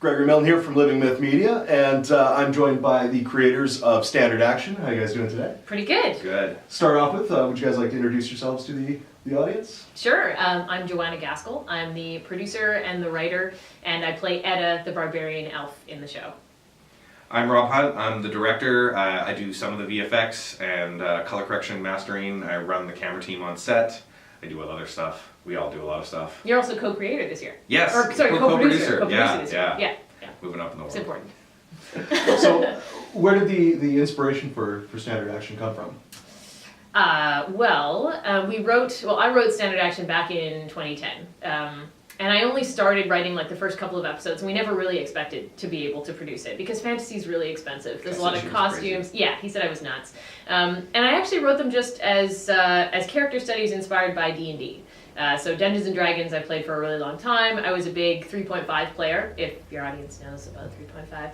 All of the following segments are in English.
Gregory Milne here from Living Myth Media, and I'm joined by the creators of StandardAction. How are you guys doing today? Pretty good. Good. Start off with, would you guys like to introduce yourselves to the audience? Sure. I'm Joanna Gaskell. I'm the producer and the writer, and I play Edda, the barbarian elf in the show. I'm Rob Hunt. I'm the director. I do some of the VFX and color correction mastering. I run the camera team on set. I do other stuff. We all do a lot of stuff. You're also co-creator this year. Yes. Or, sorry, co-producer. Yeah, this year. yeah. Yeah. Moving up in the world. It's important. So, where did the inspiration for StandardAction come from? I wrote StandardAction back in 2010. And I only started writing like the first couple of episodes, and we never really expected to be able to produce it because fantasy is really expensive. There's a lot of costumes. Yeah, he said I was nuts. And I actually wrote them just as character studies inspired by D&D. So Dungeons and Dragons I played for a really long time. I was a big 3.5 player, if your audience knows about 3.5.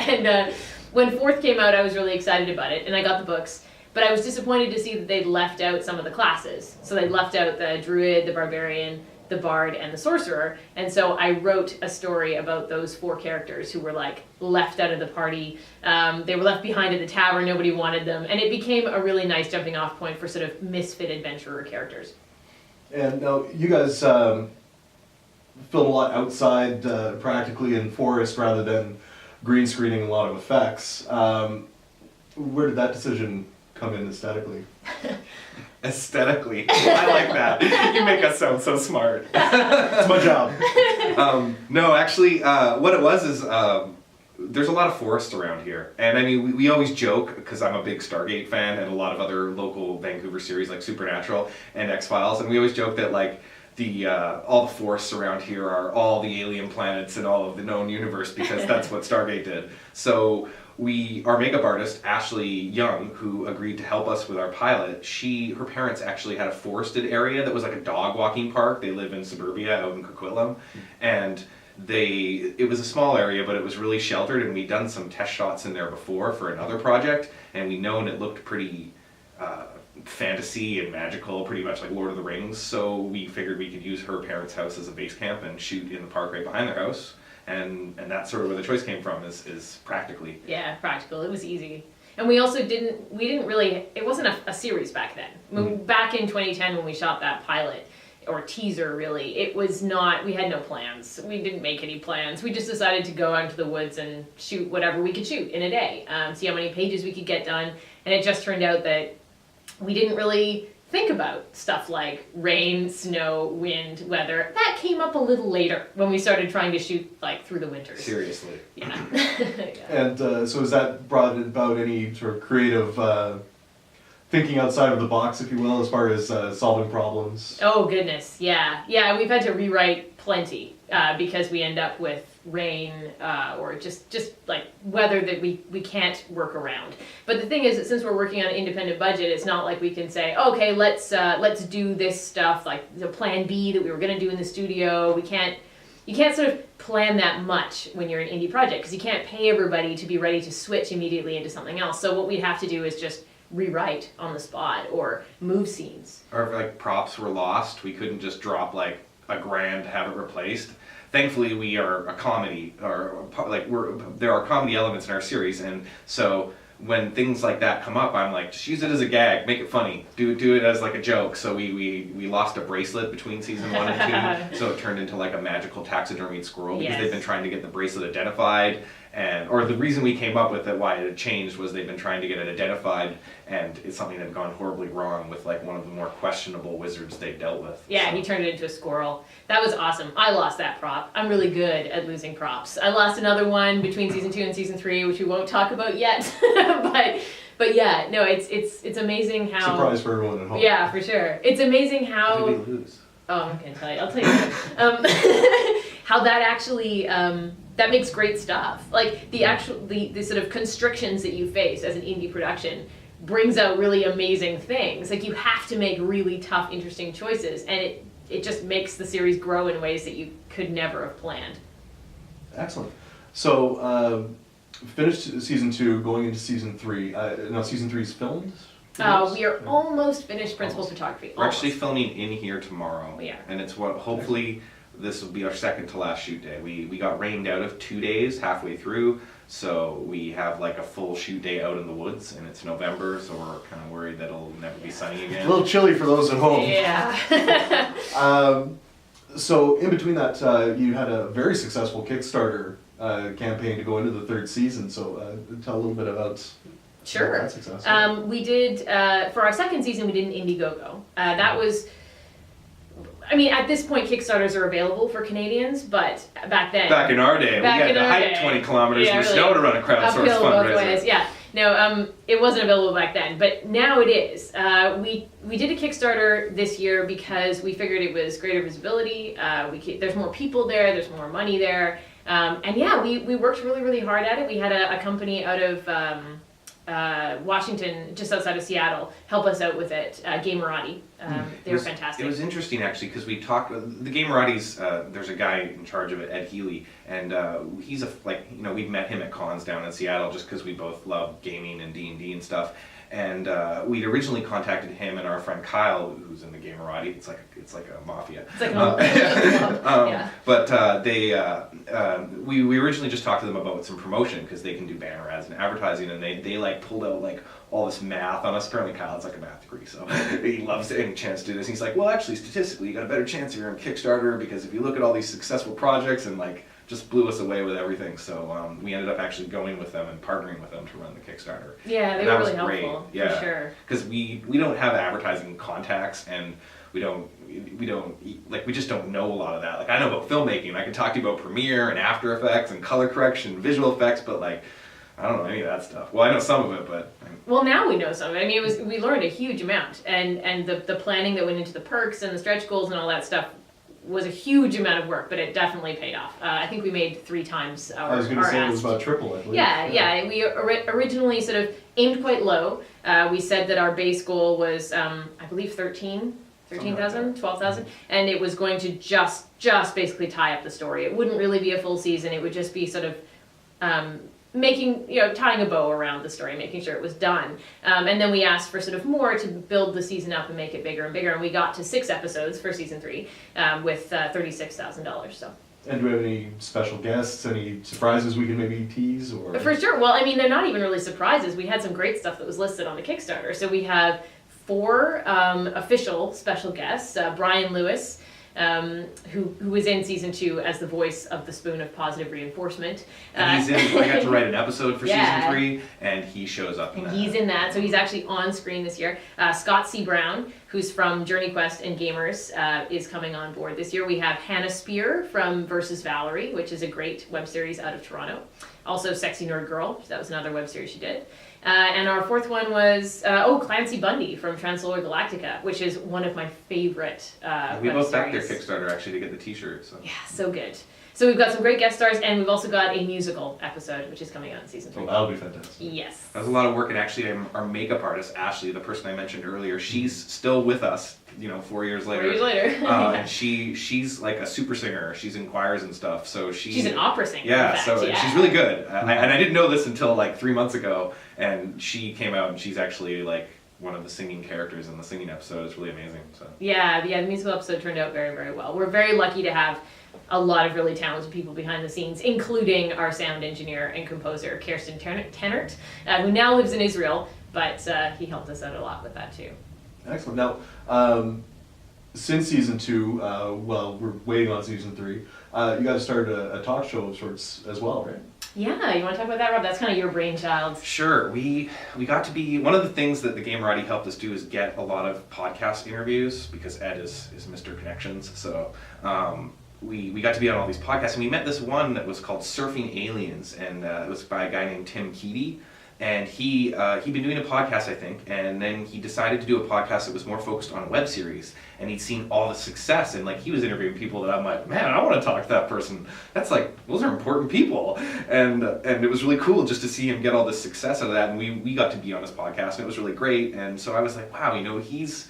And when 4th came out, I was really excited about it, and I got the books. But I was disappointed to see that they'd left out some of the classes. So they'd left out the druid, the barbarian, the bard, and the sorcerer. And so I wrote a story about those 4 characters who were like left out of the party. They were left behind at the tavern, nobody wanted them. And it became a really nice jumping off point for sort of misfit adventurer characters. And now, you guys film a lot outside, practically in forest, rather than green screening a lot of effects. Where did that decision come in aesthetically? Aesthetically. I like that. You make us sound so smart. It's my job. No, actually, what it was is there's a lot of forest around here. And I mean, we always joke, because I'm a big Stargate fan and a lot of other local Vancouver series like Supernatural and X-Files, and we always joke that like all the forests around here are all the alien planets in all of the known universe because that's what Stargate did. So our makeup artist, Ashley Young, who agreed to help us with our pilot, her parents actually had a forested area that was like a dog walking park. They live in suburbia out in Coquitlam, and it was a small area, but it was really sheltered, and we'd done some test shots in there before for another project, and we known it looked pretty fantasy and magical, pretty much like Lord of the Rings, so we figured we could use her parents' house as a base camp and shoot in the park right behind their house. And that's sort of where the choice came from, is practically. Yeah, practical. It was easy. And we also didn't really, it wasn't a series back then. Mm-hmm. Back in 2010 when we shot that pilot, or teaser really, it was not, we had no plans. We didn't make any plans. We just decided to go out into the woods and shoot whatever we could shoot in a day, see how many pages we could get done. And it just turned out that we didn't really think about stuff like rain, snow, wind, weather. That came up a little later when we started trying to shoot like through the winters. Seriously. Yeah. Yeah. And so has that brought about any sort of creative thinking outside of the box, if you will, as far as solving problems? Oh goodness, yeah. Yeah, we've had to rewrite plenty because we end up with rain or just like weather that we can't work around. But the thing is that since we're working on an independent budget, it's not like we can say, okay, let's do this stuff like the plan B that we were going to do in the studio. You can't sort of plan that much when you're an indie project because you can't pay everybody to be ready to switch immediately into something else. So what we'd have to do is just rewrite on the spot or move scenes. Or if like props were lost, we couldn't just drop like $1,000 to have it replaced. Thankfully, we are a comedy, or like there are comedy elements in our series, and so when things like that come up, I'm like, just use it as a gag, make it funny, do it as like a joke. So we lost a bracelet between season 1 and 2, so it turned into like a magical taxidermied squirrel because they've been trying to get the bracelet identified. Or the reason we came up with it, why it had changed, was they've been trying to get it identified, and it's something that had gone horribly wrong with like one of the more questionable wizards they've dealt with. Yeah, so he turned it into a squirrel. That was awesome. I lost that prop. I'm really good at losing props. I lost another one between season 2 and season 3, which we won't talk about yet. but yeah, no, it's amazing how. Surprise for everyone at home. Yeah, for sure. It's amazing how. What did we lose? Oh, I'm not gonna tell you. I'll tell you. How that actually. That makes great stuff. Like the sort of constrictions that you face as an indie production brings out really amazing things. Like you have to make really tough, interesting choices, and it just makes the series grow in ways that you could never have planned. Excellent. So finished season 2, going into season 3. Now season 3 is filmed. We are almost finished principal photography. We're actually filming in here tomorrow. We are. And it's what hopefully this will be our second to last shoot day. We got rained out of 2 days halfway through, so we have like a full shoot day out in the woods, and it's November, so we're kind of worried that it'll never be sunny A again. little chilly for those at home. Yeah. So in between that, you had a very successful Kickstarter campaign to go into the third season. So tell a little bit about Sure. that success. We did, for our second season, we did an Indiegogo. That was, I mean, at this point, Kickstarters are available for Canadians, but back then. Back in our day, Back we had in to our hike day. 20 kilometers Yeah, through really. snow to run a crowdsourced Uphill both fundraiser. ways, yeah. No, it wasn't available back then, but now it is. We did a Kickstarter this year because we figured it was greater visibility. There's more people there, there's more money there, and yeah, we worked really, really hard at it. We had a company out of Washington, just outside of Seattle, help us out with it. Gamerati, they were fantastic. It was interesting actually because we talked. The Gameratis, there's a guy in charge of it, Ed Healy, and he's we've met him at cons down in Seattle just because we both love gaming and D&D and stuff. And we'd originally contacted him and our friend Kyle, who's in the Gamerati. It's like a mafia. It's like yeah. But we originally just talked to them about some promotion because they can do banner ads and advertising, and they like pulled out like all this math on us. Apparently Kyle's like a math degree, so he loves any chance to do this. And he's like, well, actually, statistically, you got a better chance here on Kickstarter because if you look at all these successful projects, and like just blew us away with everything. So we ended up actually going with them and partnering with them to run the Kickstarter. Yeah, they And were that really was great. helpful, Yeah. for sure. Because we don't have advertising contacts, and we just don't know a lot of that. Like I know about filmmaking, I can talk to you about Premiere and After Effects and color correction, visual effects, but like I don't know any of that stuff. Well, I know some of it, but Well, now we know some of it. I mean, we learned a huge amount, and the planning that went into the perks and the stretch goals and all that stuff was a huge amount of work, but it definitely paid off. I think we made 3 times our I was going to say it was ask. about triple, I believe. Yeah. We originally sort of aimed quite low. We said that our base goal was, I believe, 13,000, 12,000, and it was going to just basically tie up the story. It wouldn't really be a full season. It would just be sort of tying a bow around the story, making sure it was done. And then we asked for sort of more to build the season up and make it bigger and bigger. And we got to 6 episodes for season 3 with $36,000. So. And do we have any special guests, any surprises we can maybe tease? Or For sure. Well, I mean, they're not even really surprises. We had some great stuff that was listed on the Kickstarter. So we have 4 official special guests. Brian Lewis, who was in season 2 as the voice of the Spoon of Positive Reinforcement. and he's in. I got to write an episode for Yeah. season 3, and he shows up in And that. he's in that, so he's actually on screen this year. Scott C. Brown, who's from Journey Quest and Gamers, is coming on board this year. We have Hannah Spear from Versus Valerie, which is a great web series out of Toronto. Also Sexy Nerd Girl, that was another web series she did. And our 4th one was, Clancy Bundy from Translator Galactica, which is one of my favorite We web both backed their series. Kickstarter actually to get the T-shirt. So. Yeah, so good. So we've got some great guest stars, and we've also got a musical episode, which is coming out in season 3. Oh, that'll be fantastic. Yes. That was a lot of work, and actually, our makeup artist Ashley, the person I mentioned earlier, she's still with us. 4 years later. 4 years later. And she's like a super singer. She's in choirs and stuff. So She's an opera singer. Yeah, in fact. so yeah. she's really good. And I didn't know this until like 3 months ago. And she came out, and she's actually like one of the singing characters in the singing episode. It's really amazing. So. Yeah, the musical episode turned out very, very well. We're very lucky to have a lot of really talented people behind the scenes, including our sound engineer and composer, Kirsten Tennert, who now lives in Israel, but he helped us out a lot with that too. Excellent. Now, since season 2, we're waiting on season 3. You guys started a talk show of sorts as well, right? Yeah, you want to talk about that, Rob? That's kind of your brainchild. Sure. We got to be, one of the things that the Gamerati helped us do is get a lot of podcast interviews, because Ed is Mr. Connections. So we got to be on all these podcasts, and we met this one that was called Surfing Aliens, and it was by a guy named Tim Keaty. And he'd been doing a podcast, I think, and then he decided to do a podcast that was more focused on a web series. And he'd seen all the success, and like he was interviewing people that I'm like, man, I want to talk to that person. That's like, those are important people. And it was really cool just to see him get all this success out of that. And we got to be on his podcast, and it was really great. And so I was like, wow, he's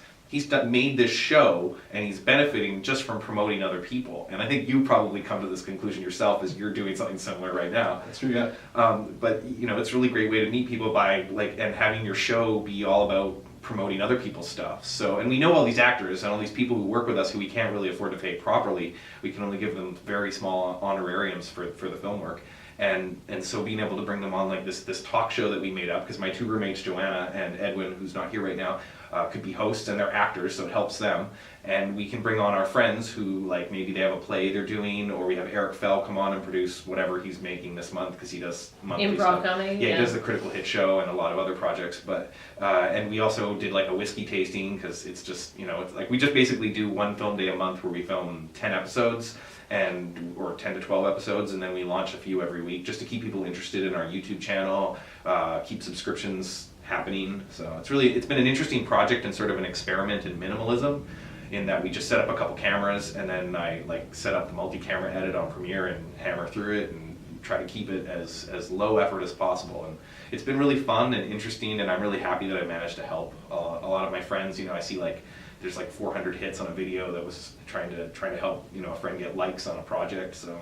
made this show, and he's benefiting just from promoting other people. And I think you probably come to this conclusion yourself as you're doing something similar right now. That's true, yeah. But it's a really great way to meet people by and having your show be all about promoting other people's stuff. So, and we know all these actors and all these people who work with us who we can't really afford to pay properly. We can only give them very small honorariums for the film work. And so being able to bring them on like this talk show that we made up, because my two roommates, Joanna and Edwin, who's not here right now, could be hosts, and they're actors, so it helps them. And we can bring on our friends who, like, maybe they have a play they're doing, or we have Eric Fell come on and produce whatever he's making this month, because he does monthly Improv stuff. comedy, Yeah, yeah. he does the Critical Hit show and a lot of other projects. But and we also did like a whiskey tasting, because it's just, you know, it's like we just basically do one film day a month where we film 10 episodes or 10 to 12 episodes, and then we launch a few every week just to keep people interested in our YouTube channel, keep subscriptions happening. So it's been an interesting project and sort of an experiment in minimalism, in that we just set up a couple cameras, and then I like set up the multi-camera edit on Premiere and hammer through it and try to keep it as low effort as possible. And it's been really fun and interesting, and I'm really happy that I managed to help a lot of my friends. You know, I see like there's like 400 hits on a video that was trying to help, you know, a friend get likes on a project. So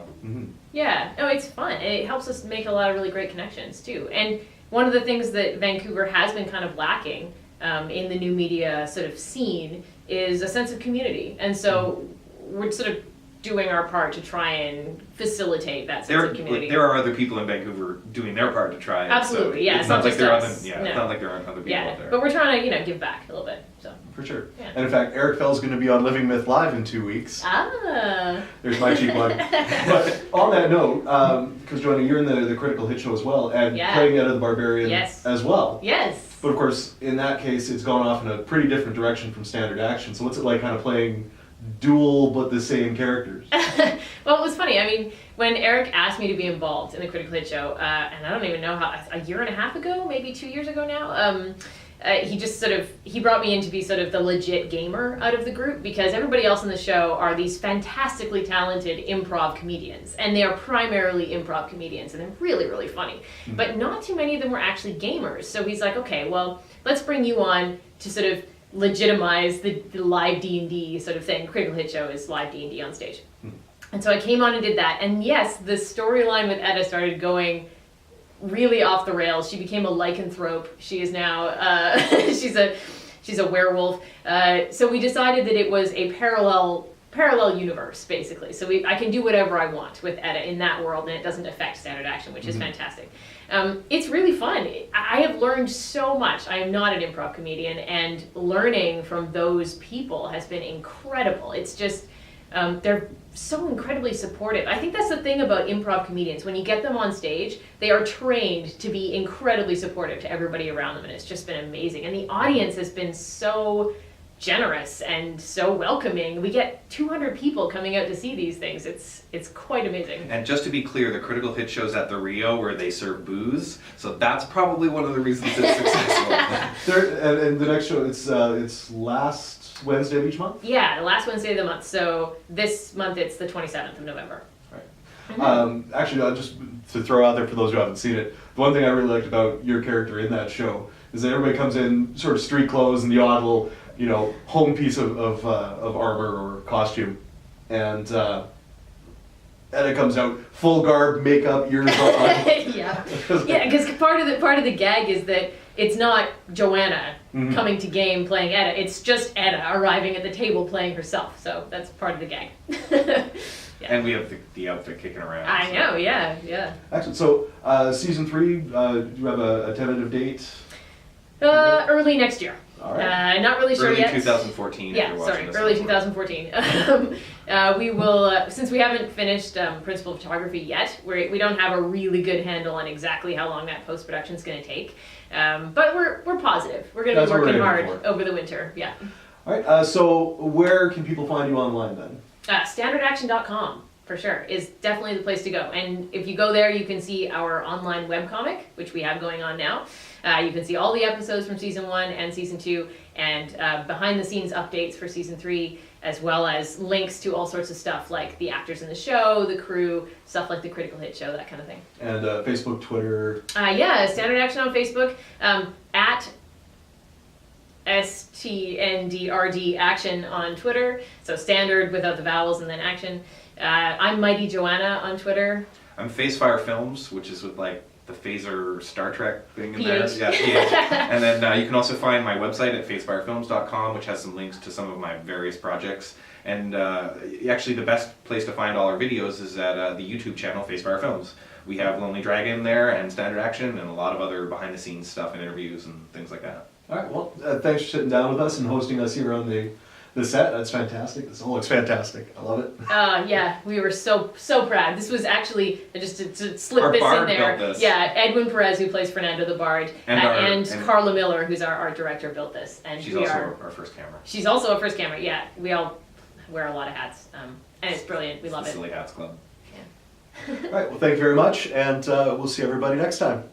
Yeah, no, it's fun. It helps us make a lot of really great connections too. And one of the things that Vancouver has been kind of lacking in the new media sort of scene is a sense of community. And so we're sort of doing our part to try and facilitate that sense of community. There are other people in Vancouver doing their part to try. Absolutely, so yeah. It's not like just there us. aren't. Yeah, No. it's not like there aren't other people out Yeah, there. but we're trying to, you know, give back a little bit. So. For sure. Yeah. And in fact, Eric Fell's going to be on Living Myth Live in 2 weeks. Ah. There's my cheap plug. But on that note, because Joanna, you're in the Critical Hit show as well, and Yeah. playing Etta the Barbarian Yes. as well. Yes. But of course, in that case, it's gone off in a pretty different direction from Standard Action. So what's it like kind of playing dual but the same characters? Well, it was funny. I mean, when Eric asked me to be involved in the Critical Hit show, and I don't even know how, a year and a half ago, maybe 2 years ago now, he just he brought me in to be sort of the legit gamer out of the group, because everybody else in the show are these fantastically talented improv comedians, and they are primarily improv comedians, and they're really, really funny. But not too many of them were actually gamers. So he's like, okay, well, let's bring you on to sort of legitimize the live D&D sort of thing. Critical Hit show is live D&D on stage. And so I came on and did that. And yes, the storyline with Etta started going really off the rails. She became a lycanthrope. She is now, she's a werewolf. So we decided that it was a parallel universe, basically. So I can do whatever I want with Etta in that world, and it doesn't affect Standard Action, which is fantastic. It's really fun. I have learned so much. I am not an improv comedian, and learning from those people has been incredible. It's just, they're so incredibly supportive. I think that's the thing about improv comedians. When you get them on stage, they are trained to be incredibly supportive to everybody around them, and it's just been amazing. And the audience has been so generous and so welcoming. We get 200 people coming out to see these things. It's quite amazing. And just to be clear, the Critical Hit show's at the Rio, where they serve booze, so that's probably one of the reasons it's successful. And the next show, it's last Wednesday of each month? Yeah, the last Wednesday of the month. So this month it's the 27th of November. Right. Actually, just to throw out there for those who haven't seen it, the one thing I really liked about your character in that show is that everybody comes in sort of street clothes and the odd little, you know, home piece of armor or costume, and Etta comes out full garb, makeup, ears on. Yeah, because part of the gag is that it's not Joanna coming to game playing Etta. It's just Etta arriving at the table playing herself. So that's part of the gag. Yeah. And we have the outfit kicking around. I know, yeah. Excellent. So season 3, do you have a tentative date? Early next year. All right. Not really sure Early yet. 2014. if Yeah, you're watching sorry, this early on recording. 2014. We will, since we haven't finished principal photography yet, we don't have a really good handle on exactly how long that post-production is going to take. But we're positive. We're going to That's be what we're working aiming hard for. over the winter. Yeah. All right. So where can people find you online then? StandardAction.com, for sure, is definitely the place to go. And if you go there, you can see our online webcomic, which we have going on now. You can see all the episodes from Season 1 and Season 2, and behind-the-scenes updates for Season 3, as well as links to all sorts of stuff, like the actors in the show, the crew, stuff like the Critical Hit show, that kind of thing. And Facebook, Twitter. Yeah, Standard Action on Facebook, at STNDRD Action on Twitter, so standard without the vowels and then action. I'm Mighty Joanna on Twitter. I'm Facefire Films, which is with like the phaser Star Trek thing in PH. there. Yeah, PH. And then you can also find my website at facefirefilms.com, which has some links to some of my various projects. And actually, the best place to find all our videos is at the YouTube channel Facefire Films. We have Lonely Dragon there, and Standard Action, and a lot of other behind-the-scenes stuff and interviews and things like that. All right, well, thanks for sitting down with us and hosting us here on the set. That's fantastic. This all looks fantastic. I love it. Yeah, we were so proud. This was actually, just to slip Our this in bard there. built this. Yeah, Edwin Perez, who plays Fernando the Bard, And and Carla Miller, who's our art director, built this. And She's we also are. our first camera. She's also a first camera. Yeah, we all wear a lot of hats, and it's brilliant. We love It's it. the Silly Hats Club. Yeah. All right, well, thank you very much, and we'll see everybody next time.